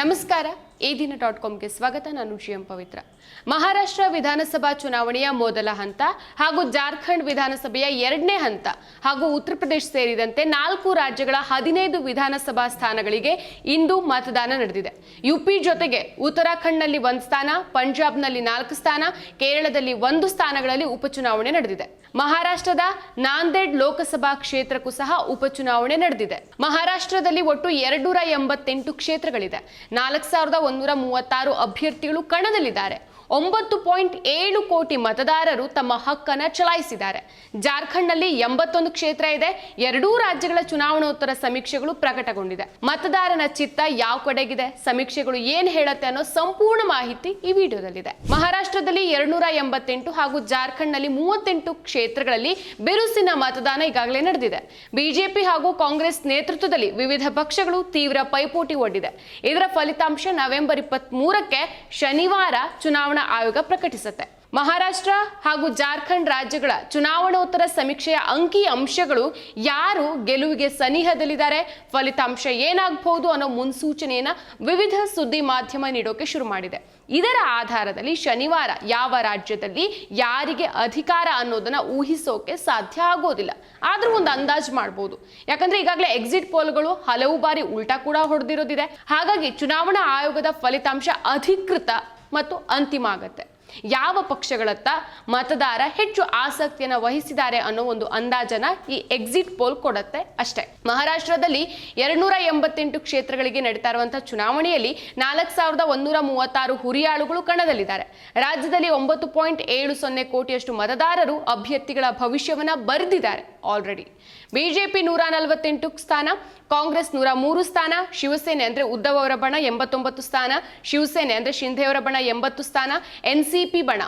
ನಮಸ್ಕಾರ edina.comಗೆ ಸ್ವಾಗತ. ನಾನು ಜಿಎಂ ಪವಿತ್ರ. ಮಹಾರಾಷ್ಟ್ರ ವಿಧಾನಸಭಾ ಚುನಾವಣೆಯ ಮೊದಲ ಹಂತ ಹಾಗೂ ಜಾರ್ಖಂಡ್ ವಿಧಾನಸಭೆಯ ಎರಡನೇ ಹಂತ ಹಾಗೂ ಉತ್ತರ ಪ್ರದೇಶ ಸೇರಿದಂತೆ 4 ರಾಜ್ಯಗಳ 15 ವಿಧಾನಸಭಾ ಸ್ಥಾನಗಳಿಗೆ ಇಂದು ಮತದಾನ ನಡೆದಿದೆ. ಯುಪಿ ಜೊತೆಗೆ ಉತ್ತರಾಖಂಡ್ನಲ್ಲಿ 1 ಸ್ಥಾನ, ಪಂಜಾಬ್ನಲ್ಲಿ 4 ಸ್ಥಾನ, ಕೇರಳದಲ್ಲಿ 1 ಸ್ಥಾನಗಳಲ್ಲಿ ಉಪಚುನಾವಣೆ ನಡೆದಿದೆ. ಮಹಾರಾಷ್ಟ್ರದ ನಾಂದೇಡ್ ಲೋಕಸಭಾ ಕ್ಷೇತ್ರಕ್ಕೂ ಸಹ ಉಪಚುನಾವಣೆ ನಡೆದಿದೆ. ಮಹಾರಾಷ್ಟ್ರದಲ್ಲಿ ಒಟ್ಟು 288 ಕ್ಷೇತ್ರಗಳಿದೆ. 4136 ಅಭ್ಯರ್ಥಿಗಳು ಕಣದಲ್ಲಿದ್ದಾರೆ. 9.7 ಕೋಟಿ ಮತದಾರರು ತಮ್ಮ ಹಕ್ಕನ್ನು ಚಲಾಯಿಸಿದ್ದಾರೆ. ಜಾರ್ಖಂಡ್ನಲ್ಲಿ 81 ಕ್ಷೇತ್ರ ಇದೆ. ಎರಡೂ ರಾಜ್ಯಗಳ ಚುನಾವಣೋತ್ತರ ಸಮೀಕ್ಷೆಗಳು ಪ್ರಕಟಗೊಂಡಿದೆ. ಮತದಾರನ ಚಿತ್ತ ಯಾವ ಕಡೆಗಿದೆ, ಸಮೀಕ್ಷೆಗಳು ಏನ್ ಹೇಳುತ್ತೆ ಅನ್ನೋ ಸಂಪೂರ್ಣ ಮಾಹಿತಿ ಈ ವಿಡಿಯೋದಲ್ಲಿದೆ. ಮಹಾರಾಷ್ಟ್ರದಲ್ಲಿ 288 ಹಾಗೂ ಜಾರ್ಖಂಡ್ನಲ್ಲಿ 38 ಕ್ಷೇತ್ರಗಳಲ್ಲಿ ಬಿರುಸಿನ ಮತದಾನ ಈಗಾಗಲೇ ನಡೆದಿದೆ. ಬಿಜೆಪಿ ಹಾಗೂ ಕಾಂಗ್ರೆಸ್ ನೇತೃತ್ವದಲ್ಲಿ ವಿವಿಧ ಪಕ್ಷಗಳು ತೀವ್ರ ಪೈಪೋಟಿ ಒಡ್ಡಿದೆ. ಇದರ ಫಲಿತಾಂಶ ನವೆಂಬರ್ 23ಕ್ಕೆ ಶನಿವಾರ ಚುನಾವಣಾ ಆಯೋಗ ಪ್ರಕಟಿಸುತ್ತೆ. ಮಹಾರಾಷ್ಟ್ರ ಹಾಗೂ ಜಾರ್ಖಂಡ್ ರಾಜ್ಯಗಳ ಚುನಾವಣೋತ್ತರ ಸಮೀಕ್ಷೆಯ ಅಂಕಿ ಅಂಶಗಳು ಯಾರು ಗೆಲುವಿಗೆ ಸನಿಹದಲ್ಲಿದ್ದಾರೆ, ಫಲಿತಾಂಶ ಏನಾಗಬಹುದು ಅನ್ನೋ ಮುನ್ಸೂಚನೆಯನ್ನ ವಿವಿಧ ಸುದ್ದಿ ಮಾಧ್ಯಮ ನೀಡೋಕೆ ಶುರು ಮಾಡಿದೆ. ಇದರ ಆಧಾರದಲ್ಲಿ ಶನಿವಾರ ಯಾವ ರಾಜ್ಯದಲ್ಲಿ ಯಾರಿಗೆ ಅಧಿಕಾರ ಅನ್ನೋದನ್ನ ಊಹಿಸೋಕೆ ಸಾಧ್ಯ ಆಗೋದಿಲ್ಲ. ಆದ್ರೂ ಒಂದು ಅಂದಾಜು ಮಾಡಬಹುದು. ಯಾಕಂದ್ರೆ ಈಗಾಗಲೇ ಎಕ್ಸಿಟ್ ಪೋಲ್ಗಳು ಹಲವು ಬಾರಿ ಉಲ್ಟಾ ಕೂಡ ಹೊಡೆದಿರೋದಿದೆ. ಹಾಗಾಗಿ ಚುನಾವಣಾ ಆಯೋಗದ ಫಲಿತಾಂಶ ಅಧಿಕೃತ ಮತ್ತು ಅಂತಿಮ ಆಗತ್ತೆ. ಯಾವ ಪಕ್ಷಗಳತ್ತ ಮತದಾರ ಹೆಚ್ಚು ಆಸಕ್ತಿಯನ್ನು ವಹಿಸಿದ್ದಾರೆ ಅನ್ನೋ ಒಂದು ಅಂದಾಜನ ಈ ಎಕ್ಸಿಟ್ ಪೋಲ್ ಕೊಡುತ್ತೆ ಅಷ್ಟೇ. ಮಹಾರಾಷ್ಟ್ರದಲ್ಲಿ 288 ಕ್ಷೇತ್ರಗಳಿಗೆ ನಡೀತಾ ಇರುವಂತಹ ಚುನಾವಣೆಯಲ್ಲಿ 4136 ಹುರಿಯಾಳುಗಳು ಕಣದಲ್ಲಿದ್ದಾರೆ. ರಾಜ್ಯದಲ್ಲಿ 9.70 ಕೋಟಿಯಷ್ಟು ಮತದಾರರು ಅಭ್ಯರ್ಥಿಗಳ ಭವಿಷ್ಯವನ್ನ ಬರೆದಿದ್ದಾರೆ ಆಲ್ರೆಡಿ. ಬಿಜೆಪಿ 148 ಸ್ಥಾನ, ಕಾಂಗ್ರೆಸ್ 103 ಸ್ಥಾನ, ಶಿವಸೇನೆ ಅಂದ್ರೆ ಉದ್ಧವ್ ಅವರ ಬಣ 89 ಸ್ಥಾನ, ಶಿವಸೇನೆ ಅಂದ್ರೆ ಶಿಂಧೆ ಅವರ ಬಣ 80 ಸ್ಥಾನ, ಎನ್ಸಿಪಿ ಬಣ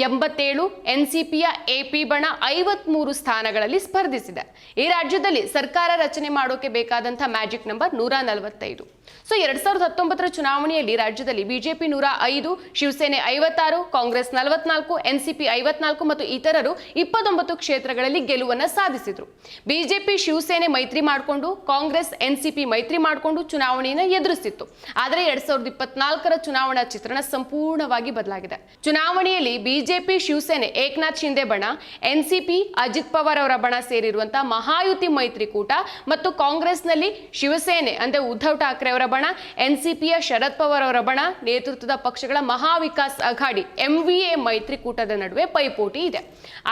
87, ಎನ್ಸಿಪಿಯ ಎಪಿ ಬಣ 53 ಸ್ಥಾನಗಳಲ್ಲಿ ಸ್ಪರ್ಧಿಸಿದೆ. ಈ ರಾಜ್ಯದಲ್ಲಿ ಸರ್ಕಾರ ರಚನೆ ಮಾಡೋಕೆ ಬೇಕಾದಂತಹ ಮ್ಯಾಜಿಕ್ ನಂಬರ್ 145. ಸೊ 2019ರ ಚುನಾವಣೆಯಲ್ಲಿ ರಾಜ್ಯದಲ್ಲಿ ಬಿಜೆಪಿ 105, ಶಿವಸೇನೆ 56, ಕಾಂಗ್ರೆಸ್ 44, ಎನ್ಸಿಪಿ 54 ಮತ್ತು ಇತರರು 29 ಕ್ಷೇತ್ರಗಳಲ್ಲಿ ಗೆಲುವನ್ನ ಸಾಧಿಸಿದ್ರು. ಬಿಜೆಪಿ ಶಿವಸೇನೆ ಮೈತ್ರಿ ಮಾಡಿಕೊಂಡು, ಕಾಂಗ್ರೆಸ್ ಎನ್ಸಿಪಿ ಮೈತ್ರಿ ಮಾಡಿಕೊಂಡು ಚುನಾವಣೆಯನ್ನು ಎದುರಿಸಿತ್ತು. ಆದರೆ 2024ರ ಚುನಾವಣಾ ಚಿತ್ರಣ ಸಂಪೂರ್ಣವಾಗಿ ಬದಲಾಗಿದೆ. ಚುನಾವಣೆಯಲ್ಲಿ ಬಿಜೆಪಿ ಶಿವಸೇನೆ ಏಕನಾಥ್ ಶಿಂದೆ ಬಣ, ಎನ್ಸಿಪಿ ಅಜಿತ್ ಪವಾರ್ ಅವರ ಬಣ ಸೇರಿರುವಂತಹ ಮಹಾಯುತಿ ಮೈತ್ರಿಕೂಟ ಮತ್ತು ಕಾಂಗ್ರೆಸ್ನಲ್ಲಿ ಶಿವಸೇನೆ ಅಂದ್ರೆ ಉದ್ಧವ್ ಠಾಕ್ರೆ ಅವರ ಬಣ, ಎನ್ಸಿಪಿಯ ಶರದ್ ಪವಾರ್ ಅವರ ಬಣ ನೇತೃತ್ವದ ಪಕ್ಷಗಳ ಮಹಾವಿಕಾಸ್ ಅಘಾಡಿ ಎಂವಿಎ ಮೈತ್ರಿಕೂಟದ ನಡುವೆ ಪೈಪೋಟಿ ಇದೆ.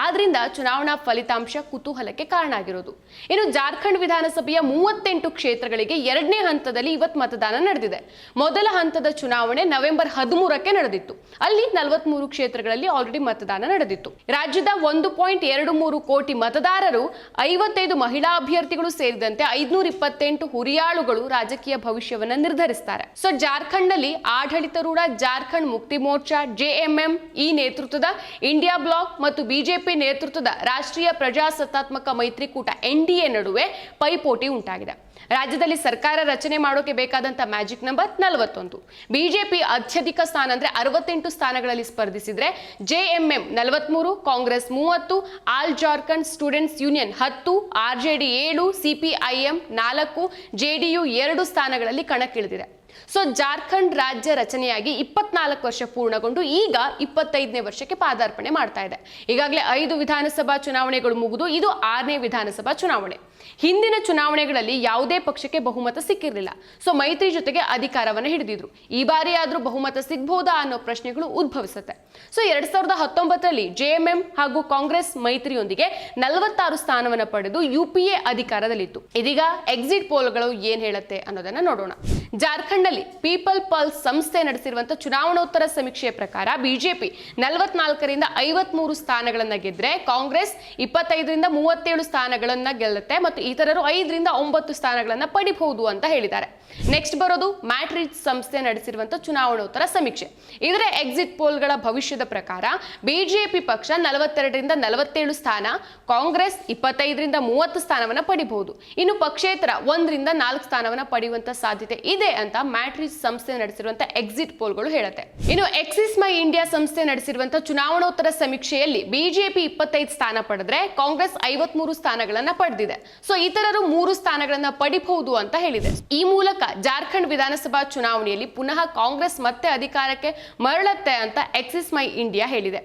ಆದ್ರಿಂದ ಚುನಾವಣಾ ಫಲಿತಾಂಶ ಕುತೂಹಲಕ್ಕೆ ಕಾರಣ ಆಗಿರೋದು. ಇನ್ನು ಜಾರ್ಖಂಡ್ ವಿಧಾನಸಭೆಯ 38 ಕ್ಷೇತ್ರಗಳಿಗೆ ಎರಡನೇ ಹಂತದಲ್ಲಿ ಇವತ್ತು ಮತದಾನ ನಡೆದಿದೆ. ಮೊದಲ ಹಂತದ ಚುನಾವಣೆ ನವೆಂಬರ್ 13ಕ್ಕೆ ನಡೆದಿತ್ತು. ಅಲ್ಲಿ 43 ಕ್ಷೇತ್ರಗಳಲ್ಲಿ ಆಲ್ರೆಡಿ ಮತದಾನ ನಡೆದಿತ್ತು. ರಾಜ್ಯದ 1.23 ಕೋಟಿ ಮತದಾರರು, 55 ಮಹಿಳಾ ಅಭ್ಯರ್ಥಿಗಳು ಸೇರಿದಂತೆ 528 ಹುರಿಯಾಳುಗಳು ರಾಜಕೀಯ ಭವಿಷ್ಯವನ್ನ ನಿರ್ಧರಿಸುತ್ತಾರೆ. ಸೊ ಜಾರ್ಖಂಡ್ ನಲ್ಲಿ ಆಡಳಿತಾರೂಢ ಜಾರ್ಖಂಡ್ ಮುಕ್ತಿ ಮೋರ್ಚಾ ಜೆಎಂಎಂ ಈ ನೇತೃತ್ವದ ಇಂಡಿಯಾ ಬ್ಲಾಕ್ ಮತ್ತು ಬಿಜೆಪಿ ನೇತೃತ್ವದ ರಾಷ್ಟ್ರೀಯ ಪ್ರಜಾಸತ್ತಾತ್ಮಕ ಮೈತ್ರಿಕೂಟ ಎನ್ಡಿಎ ನಡುವೆ ಪೈಪೋಟಿ ಉಂಟಾಗಿದೆ. ರಾಜ್ಯದಲ್ಲಿ ಸರ್ಕಾರ ರಚನೆ ಮಾಡೋಕೆ ಬೇಕಾದಂತ ಮ್ಯಾಜಿಕ್ ನಂಬರ್ 41. ಬಿಜೆಪಿ ಅತ್ಯಧಿಕ ಸ್ಥಾನ ಅಂದ್ರೆ 68 ಸ್ಥಾನಗಳಲ್ಲಿ ಸ್ಪರ್ಧಿಸಿದ್ರೆ JMM 43, Congress 30, all Jharkhand students union 10, RJD 7, CPIM 4, JDU 2 ಸ್ಥಾನಗಳಲ್ಲಿ ಕಣಕ್ಕಿಳಿದಿದೆ. ಸೊ ಜಾರ್ಖಂಡ್ ರಾಜ್ಯ ರಚನೆಯಾಗಿ 24 ವರ್ಷ ಪೂರ್ಣಗೊಂಡು ಈಗ 25ನೇ ವರ್ಷಕ್ಕೆ ಪಾದಾರ್ಪಣೆ ಮಾಡ್ತಾ ಇದೆ. ಈಗಾಗಲೇ 5 ವಿಧಾನಸಭಾ ಚುನಾವಣೆಗಳು ಮುಗಿದು ಇದು 6ನೇ ವಿಧಾನಸಭಾ ಚುನಾವಣೆ. ಹಿಂದಿನ ಚುನಾವಣೆಗಳಲ್ಲಿ ಯಾವುದೇ ಪಕ್ಷಕ್ಕೆ ಬಹುಮತ ಸಿಕ್ಕಿರಲಿಲ್ಲ. ಸೊ ಮೈತ್ರಿ ಜೊತೆಗೆ ಅಧಿಕಾರವನ್ನು ಹಿಡಿದಿದ್ರು. ಈ ಬಾರಿ ಆದ್ರೂ ಬಹುಮತ ಸಿಗಬಹುದಾ ಅನ್ನೋ ಪ್ರಶ್ನೆಗಳು ಉದ್ಭವಿಸುತ್ತೆ. ಸೊ 2019ರಲ್ಲಿ ಜೆಎಂಎಂ ಹಾಗೂ ಕಾಂಗ್ರೆಸ್ ಮೈತ್ರಿಯೊಂದಿಗೆ 46 ಸ್ಥಾನವನ್ನು ಪಡೆದು ಯುಪಿಎ ಅಧಿಕಾರದಲ್ಲಿತ್ತು. ಇದೀಗ ಎಕ್ಸಿಟ್ ಪೋಲ್ಗಳು ಏನ್ ಹೇಳುತ್ತೆ ಅನ್ನೋದನ್ನ ನೋಡೋಣ. ಜಾರ್ಖಂಡ್ ನಲ್ಲಿ ಪೀಪಲ್ ಪಲ್ಸ್ ಸಂಸ್ಥೆ ನಡೆಸಿರುವಂತಹ ಚುನಾವಣೋತ್ತರ ಸಮೀಕ್ಷೆಯ ಪ್ರಕಾರ ಬಿಜೆಪಿ 44ರಿಂದ 53 ಸ್ಥಾನಗಳನ್ನ ಗೆದ್ರೆ, ಕಾಂಗ್ರೆಸ್ 25ರಿಂದ 37 ಸ್ಥಾನಗಳನ್ನ ಗೆಲ್ಲುತ್ತೆ ಮತ್ತು ಇತರರು 5ರಿಂದ 9 ಸ್ಥಾನಗಳನ್ನ ಪಡಿಬಹುದು ಅಂತ ಹೇಳಿದ್ದಾರೆ. ನೆಕ್ಸ್ಟ್ ಬರೋದು ಮ್ಯಾಟ್ರಿಕ್ಸ್ ಸಂಸ್ಥೆ ನಡೆಸಿರುವಂತಹ ಚುನಾವಣೋತ್ತರ ಸಮೀಕ್ಷೆ. ಇದರ ಎಕ್ಸಿಟ್ ಪೋಲ್ಗಳ ಭವಿಷ್ಯದ ಪ್ರಕಾರ ಬಿಜೆಪಿ ಪಕ್ಷ 42ರಿಂದ 47 ಸ್ಥಾನ, ಕಾಂಗ್ರೆಸ್ 25ರಿಂದ 30 ಸ್ಥಾನವನ್ನ ಪಡಿಬಹುದು. ಇನ್ನು ಪಕ್ಷೇತರ 1ರಿಂದ 4 ಸ್ಥಾನವನ್ನ ಪಡೆಯುವಂತ ಸಾಧ್ಯತೆ ಇದೆ ಅಂತ ಮ್ಯಾಟ್ರಿಕ್ಸ್ ಸಂಸ್ಥೆ ನಡೆಸಿರುವಂತಹ ಎಕ್ಸಿಟ್ ಪೋಲ್ಗಳು ಹೇಳುತ್ತೆ. ಇನ್ನು ಎಕ್ಸಿಸ್ ಮೈ ಇಂಡಿಯಾ ಸಂಸ್ಥೆ ನಡೆಸಿರುವಂತಹ ಚುನಾವಣೋತ್ತರ ಸಮೀಕ್ಷೆಯಲ್ಲಿ ಬಿಜೆಪಿ 25 ಸ್ಥಾನ ಪಡೆದ್ರೆ, ಕಾಂಗ್ರೆಸ್ 53 ಸ್ಥಾನಗಳನ್ನ ಪಡೆದಿದೆ. ಸೊ ಇತರರು 3 ಸ್ಥಾನಗಳನ್ನ ಪಡಿಬಹುದು ಅಂತ ಹೇಳಿದೆ. ಈ ಮೂಲಕ ಮೂಲಕ ಜಾರ್ಖಂಡ್ ವಿಧಾನಸಭಾ ಚುನಾವಣೆಯಲ್ಲಿ ಪುನಃ ಕಾಂಗ್ರೆಸ್ ಮತ್ತೆ ಅಧಿಕಾರಕ್ಕೆ ಮರಳುತ್ತೆ ಅಂತ ಎಕ್ಸಿಸ್ ಮೈ ಇಂಡಿಯಾ ಹೇಳಿದೆ.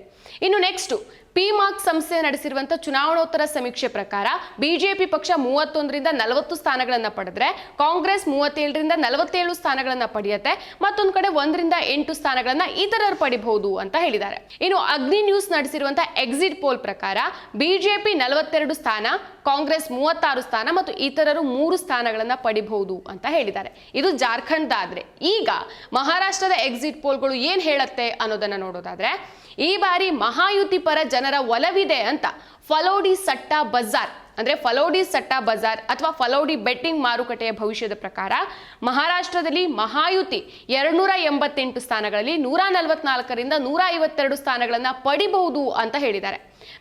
ಇನ್ನು ನೆಕ್ಸ್ಟ್ ಪಿಮಾರ್ಕ್ ಸಂಸ್ಥೆ ನಡೆಸಿರುವಂತಹ ಚುನಾವಣೋತ್ತರ ಸಮೀಕ್ಷೆ ಪ್ರಕಾರ ಬಿಜೆಪಿ ಪಕ್ಷ 31ರಿಂದ 40 ಸ್ಥಾನಗಳನ್ನ ಪಡೆದ್ರೆ ಕಾಂಗ್ರೆಸ್ 37ರಿಂದ 47 ಸ್ಥಾನಗಳನ್ನ ಪಡೆಯುತ್ತೆ. ಮತ್ತೊಂದು ಕಡೆ 1ರಿಂದ 8 ಸ್ಥಾನಗಳನ್ನ ಇತರರು ಪಡಿಬಹುದು ಅಂತ ಹೇಳಿದ್ದಾರೆ. ಇನ್ನು ಅಗ್ನಿ ನ್ಯೂಸ್ ನಡೆಸಿರುವಂತಹ ಎಕ್ಸಿಟ್ ಪೋಲ್ ಪ್ರಕಾರ ಬಿಜೆಪಿ 42 ಸ್ಥಾನ, ಕಾಂಗ್ರೆಸ್ 36 ಸ್ಥಾನ ಮತ್ತು ಇತರರು 3 ಸ್ಥಾನಗಳನ್ನ ಪಡಿಬಹುದು ಅಂತ ಹೇಳಿದ್ದಾರೆ. ಇದು ಜಾರ್ಖಂಡ್ದಾದ್ರೆ. ಈಗ ಮಹಾರಾಷ್ಟ್ರದ ಎಕ್ಸಿಟ್ ಪೋಲ್ಗಳು ಏನ್ ಹೇಳುತ್ತೆ ಅನ್ನೋದನ್ನ ನೋಡೋದಾದ್ರೆ, ಈ ಬಾರಿ ಮಹಾಯುತಿ ಪರ ಜನರ ಒಲವಿದೆ ಅಂತ ಫಲೋಡಿ ಸಟ್ಟಾ ಬಜಾರ್ ಅಂದ್ರೆ ಫಲೋಡಿ ಸಟ್ಟಾ ಬಜಾರ್ ಅಥವಾ ಫಲೋಡಿ ಬೆಟ್ಟಿಂಗ್ ಮಾರುಕಟ್ಟೆಯ ಭವಿಷ್ಯದ ಪ್ರಕಾರ ಮಹಾರಾಷ್ಟ್ರದಲ್ಲಿ ಮಹಾಯುತಿ 288 ಸ್ಥಾನಗಳಲ್ಲಿ 144ರಿಂದ 152 ಸ್ಥಾನಗಳನ್ನ ಪಡಿಬಹುದು ಅಂತ ಹೇಳಿದ್ದಾರೆ.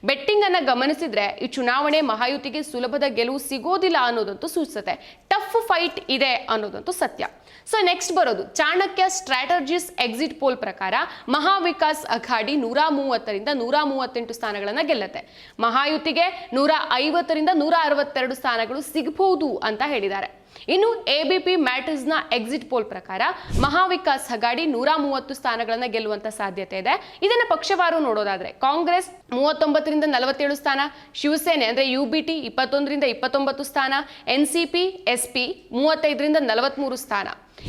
ಬೆಟ್ಟಿಂಗ್ ಅನ್ನ ಗಮನಿಸಿದ್ರೆ ಈ ಚುನಾವಣೆ ಮಹಾಯುತಿಗೆ ಸುಲಭದ ಗೆಲುವು ಸಿಗೋದಿಲ್ಲ ಅನ್ನೋದಂತೂ ಸೂಚಿಸುತ್ತೆ. ಟಫ್ ಫೈಟ್ ಇದೆ ಅನ್ನೋದಂತೂ ಸತ್ಯ. ಸೊ ನೆಕ್ಸ್ಟ್ ಬರೋದು ಚಾಣಕ್ಯ ಸ್ಟ್ರಾಟಜಿಸ್ ಎಕ್ಸಿಟ್ ಪೋಲ್ ಪ್ರಕಾರ ಮಹಾವಿಕಾಸ್ ಅಘಾಡಿ 130ರಿಂದ 138 ಸ್ಥಾನಗಳನ್ನ ಗೆಲ್ಲುತ್ತೆ. ಮಹಾಯುತಿಗೆ 150ರಿಂದ 162 ಸ್ಥಾನಗಳು ಸಿಗಬಹುದು ಅಂತ ಹೇಳಿದ್ದಾರೆ. ಇನ್ನು ಎಬಿಪಿ ಮ್ಯಾಟರ್ಸ್ ನ ಎಕ್ಸಿಟ್ ಪೋಲ್ ಪ್ರಕಾರ ಮಹಾವಿಕಾಸ್ ಅಘಾಡಿ 130 ಸ್ಥಾನಗಳನ್ನ ಗೆಲ್ಲುವಂತ ಸಾಧ್ಯತೆ ಇದೆ. ಇದನ್ನ ಪಕ್ಷವಾರು ನೋಡೋದಾದ್ರೆ ಕಾಂಗ್ರೆಸ್ 39ರಿಂದ 47 ಸ್ಥಾನ, ಶಿವಸೇನೆ ಅಂದ್ರೆ ಯುಬಿಟಿ 21ರಿಂದ 29 ಸ್ಥಾನ, ಎನ್ಸಿಪಿ ಎಸ್ಪಿ 35ರಿಂದ 43 ಸ್ಥಾನ.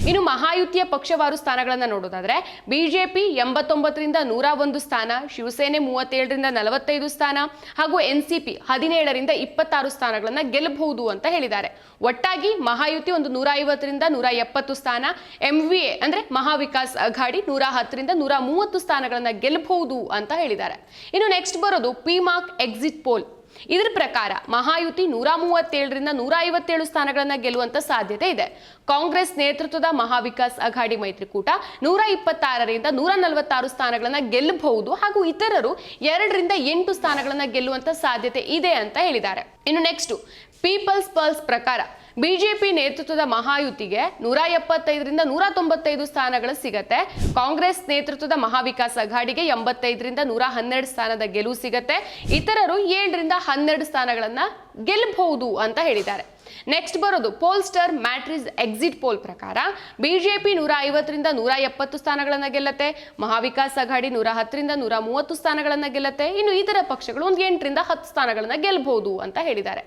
ಇನ್ನು ಮಹಾಯುತಿಯ ಪಕ್ಷವಾರು ಸ್ಥಾನಗಳನ್ನ ನೋಡೋದಾದ್ರೆ ಬಿಜೆಪಿ 89ರಿಂದ 101 ಸ್ಥಾನ, ಶಿವಸೇನೆ 37ರಿಂದ 45 ಸ್ಥಾನ ಹಾಗೂ ಎನ್ಸಿಪಿ 17ರಿಂದ 26 ಸ್ಥಾನಗಳನ್ನ ಗೆಲ್ಲಬಹುದು ಅಂತ ಹೇಳಿದ್ದಾರೆ. ಒಟ್ಟಾಗಿ ಮಹಾಯುತಿ ಒಂದು 150ರಿಂದ 170 ಸ್ಥಾನ, ಎಂವಿಎ ಅಂದ್ರೆ ಮಹಾವಿಕಾಸ್ ಅಘಾಡಿ 110ರಿಂದ 130 ಸ್ಥಾನಗಳನ್ನ ಗೆಲ್ಲಬಹುದು ಅಂತ ಹೇಳಿದ್ದಾರೆ. ಇನ್ನು ನೆಕ್ಸ್ಟ್ ಬರೋದು ಪಿಮಾರ್ಕ್ ಎಕ್ಸಿಟ್ ಪೋಲ್. ಇದರ ಪ್ರಕಾರ ಮಹಾಯುತಿ 137ರಿಂದ 157 ಸ್ಥಾನಗಳನ್ನ ಗೆಲ್ಲುವಂತ ಸಾಧ್ಯತೆ ಇದೆ. ಕಾಂಗ್ರೆಸ್ ನೇತೃತ್ವದ ಮಹಾವಿಕಾಸ್ ಅಘಾಡಿ ಮೈತ್ರಿಕೂಟ 126ರಿಂದ 146 ಸ್ಥಾನಗಳನ್ನ ಗೆಲ್ಲಬಹುದು ಹಾಗೂ ಇತರರು 2ರಿಂದ 8 ಸ್ಥಾನಗಳನ್ನ ಗೆಲ್ಲುವಂತ ಸಾಧ್ಯತೆ ಇದೆ ಅಂತ ಹೇಳಿದ್ದಾರೆ. ಇನ್ನು ನೆಕ್ಸ್ಟ್ ಪೀಪಲ್ಸ್ ಪಲ್ಸ್ ಪ್ರಕಾರ ಬಿಜೆಪಿ ನೇತೃತ್ವದ ಮಹಾಯುತಿಗೆ 175ರಿಂದ 195 ಸ್ಥಾನಗಳು ಸಿಗತ್ತೆ. ಕಾಂಗ್ರೆಸ್ ನೇತೃತ್ವದ ಮಹಾವಿಕಾಸ್ ಅಘಾಡಿಗೆ 85ರಿಂದ 112 ಸ್ಥಾನದ ಗೆಲುವು ಸಿಗತ್ತೆ. ಇತರರು 7ರಿಂದ 12 ಸ್ಥಾನಗಳನ್ನ ಗೆಲ್ಲಬಹುದು ಅಂತ ಹೇಳಿದ್ದಾರೆ. ನೆಕ್ಸ್ಟ್ ಬರೋದು ಪೋಲ್ಸ್ಟರ್ ಮ್ಯಾಟ್ರಿಸ್ ಎಕ್ಸಿಟ್ ಪೋಲ್ ಪ್ರಕಾರ ಬಿಜೆಪಿ 150ರಿಂದ 170 ಸ್ಥಾನಗಳನ್ನ ಗೆಲ್ಲತ್ತೆ. ಮಹಾವಿಕಾಸ್ ಅಘಾಡಿ 110ರಿಂದ 130 ಸ್ಥಾನಗಳನ್ನ ಗೆಲ್ಲತ್ತೆ. ಇನ್ನು ಇತರ ಪಕ್ಷಗಳು 8ರಿಂದ 10 ಸ್ಥಾನಗಳನ್ನ ಗೆಲ್ಲಬಹುದು ಅಂತ ಹೇಳಿದ್ದಾರೆ.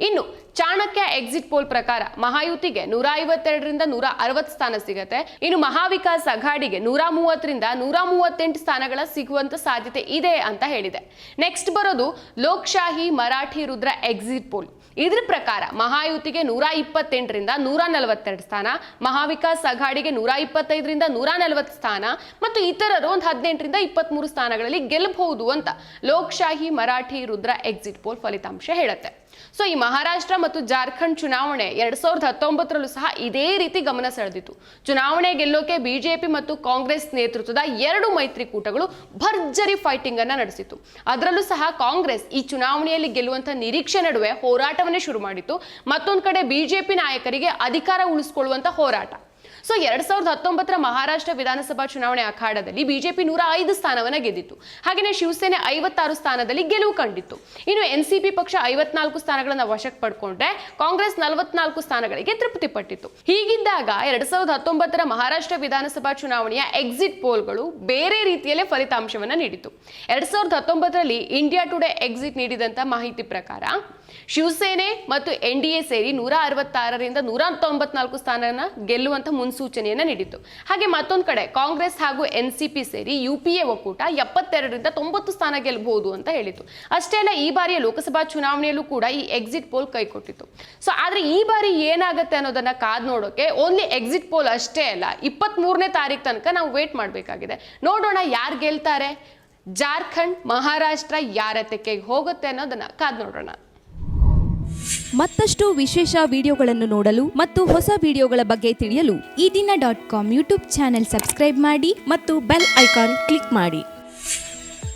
ಇನ್ನು ಚಾಣಕ್ಯ ಎಕ್ಸಿಟ್ ಪೋಲ್ ಪ್ರಕಾರ ಮಹಾಯುತಿಗೆ 152ರಿಂದ 160 ಸ್ಥಾನ ಸಿಗತ್ತೆ. ಇನ್ನು ಮಹಾವಿಕಾಸ್ ಅಘಾಡಿಗೆ 130ರಿಂದ 138 ಸ್ಥಾನಗಳ ಸಿಗುವಂತ ಸಾಧ್ಯತೆ ಇದೆ ಅಂತ ಹೇಳಿದೆ. ನೆಕ್ಸ್ಟ್ ಬರೋದು ಲೋಕಶಾಹಿ ಮರಾಠಿ ರುದ್ರ ಎಕ್ಸಿಟ್ ಪೋಲ್. ಇದರ ಪ್ರಕಾರ ಮಹಾಯುತಿಗೆ 128ರಿಂದ 142 ಸ್ಥಾನ, ಮಹಾವಿಕಾಸ್ ಅಘಾಡಿಗೆ 125ರಿಂದ 140 ಸ್ಥಾನ ಮತ್ತು ಇತರರು 18ರಿಂದ 23 ಸ್ಥಾನಗಳಲ್ಲಿ ಗೆಲ್ಲಬಹುದು ಅಂತ ಲೋಕಶಾಹಿ ಮರಾಠಿ ರುದ್ರ ಎಕ್ಸಿಟ್ ಪೋಲ್ ಫಲಿತಾಂಶ ಹೇಳುತ್ತೆ. ಸೊ ಈ ಮಹಾರಾಷ್ಟ್ರ ಮತ್ತು ಜಾರ್ಖಂಡ್ ಚುನಾವಣೆ 2019ರಲ್ಲೂ ಸಹ ಇದೇ ರೀತಿ ಗಮನ ಸೆಳೆದಿತ್ತು. ಚುನಾವಣೆ ಗೆಲ್ಲೋಕೆ ಬಿಜೆಪಿ ಮತ್ತು ಕಾಂಗ್ರೆಸ್ ನೇತೃತ್ವದ 2 ಮೈತ್ರಿಕೂಟಗಳು ಭರ್ಜರಿ ಫೈಟಿಂಗ್ ಅನ್ನ ನಡೆಸಿತು. ಅದರಲ್ಲೂ ಸಹ ಕಾಂಗ್ರೆಸ್ ಈ ಚುನಾವಣೆಯಲ್ಲಿ ಗೆಲ್ಲುವಂತ ನಿರೀಕ್ಷೆ ನಡುವೆ ಹೋರಾಟವನ್ನೇ ಶುರು ಮಾಡಿತ್ತು. ಮತ್ತೊಂದು ಕಡೆ ಬಿಜೆಪಿ ನಾಯಕರಿಗೆ ಅಧಿಕಾರ ಉಳಿಸಿಕೊಳ್ಳುವಂತ ಹೋರಾಟ. ಸೊ 2019ರ ಮಹಾರಾಷ್ಟ್ರ ವಿಧಾನಸಭಾ ಚುನಾವಣೆ ಅಖಾಡದಲ್ಲಿ ಬಿಜೆಪಿ 105 ಸ್ಥಾನವನ್ನ ಗೆದ್ದಿತ್ತು. ಹಾಗೆಯೇ ಶಿವಸೇನೆ 56 ಸ್ಥಾನದಲ್ಲಿ ಗೆಲುವು ಕಂಡಿತ್ತು. ಇನ್ನು ಎನ್ಸಿಪಿ ಪಕ್ಷ 54 ಸ್ಥಾನಗಳನ್ನ ವಶಕ್ಕೆ ಪಡ್ಕೊಂಡ್ರೆ ಕಾಂಗ್ರೆಸ್ 44 ಸ್ಥಾನಗಳಿಗೆ ತೃಪ್ತಿ ಪಟ್ಟಿತ್ತು. ಹೀಗಿದ್ದಾಗ 2019ರ ಮಹಾರಾಷ್ಟ್ರ ವಿಧಾನಸಭಾ ಚುನಾವಣೆಯ ಎಕ್ಸಿಟ್ ಪೋಲ್ಗಳು ಬೇರೆ ರೀತಿಯಲ್ಲೇ ಫಲಿತಾಂಶವನ್ನ ನೀಡಿತು. 2019ರಲ್ಲಿ ಇಂಡಿಯಾ ಟುಡೇ ಎಕ್ಸಿಟ್ ನೀಡಿದಂತ ಮಾಹಿತಿ ಪ್ರಕಾರ ಶಿವಸೇನೆ ಮತ್ತು ಎನ್ಡಿಎ ಸೇರಿ 166ರಿಂದ 194 ಸ್ಥಾನನ ಗೆಲ್ಲುವಂತ ಮುನ್ಸೂಚನೆಯನ್ನ ನೀಡಿತ್ತು. ಹಾಗೆ ಮತ್ತೊಂದು ಕಡೆ ಕಾಂಗ್ರೆಸ್ ಹಾಗೂ ಎನ್ಸಿಪಿ ಸೇರಿ ಯುಪಿಎ ಒಕ್ಕೂಟ 72ರಿಂದ 90 ಸ್ಥಾನ ಗೆಲ್ಲಬಹುದು ಅಂತ ಹೇಳಿತ್ತು. ಅಷ್ಟೇ ಅಲ್ಲ, ಈ ಬಾರಿಯ ಲೋಕಸಭಾ ಚುನಾವಣೆಯಲ್ಲೂ ಕೂಡ ಈ ಎಕ್ಸಿಟ್ ಪೋಲ್ ಕೈಕೊಟ್ಟಿತ್ತು. ಸೊ ಆದ್ರೆ ಈ ಬಾರಿ ಏನಾಗುತ್ತೆ ಅನ್ನೋದನ್ನ ಕಾದ್ ನೋಡೋಕೆ ಓನ್ಲಿ ಎಕ್ಸಿಟ್ ಪೋಲ್ ಅಷ್ಟೇ ಅಲ್ಲ, 23ನೇ ತಾರೀಕು ತನಕ ನಾವು ವೇಟ್ ಮಾಡಬೇಕಾಗಿದೆ. ನೋಡೋಣ ಯಾರು ಗೆಲ್ತಾರೆ, ಜಾರ್ಖಂಡ್ ಮಹಾರಾಷ್ಟ್ರ ಯಾರ ತೆಕ್ಕೆಗೆ ಹೋಗುತ್ತೆ ಅನ್ನೋದನ್ನ ಕಾದ್ ನೋಡೋಣ. ಮತ್ತಷ್ಟು ವಿಶೇಷ ವಿಡಿಯೋಗಳನ್ನು ನೋಡಲು ಮತ್ತು ಹೊಸ ವಿಡಿಯೋಗಳ ಬಗ್ಗೆ ತಿಳಿಯಲು ಈ ದಿನ .com ಯೂಟ್ಯೂಬ್ ಚಾನೆಲ್ ಸಬ್ಸ್ಕ್ರೈಬ್ ಮಾಡಿ ಮತ್ತು ಬೆಲ್ ಐಕಾನ್ ಕ್ಲಿಕ್ ಮಾಡಿ.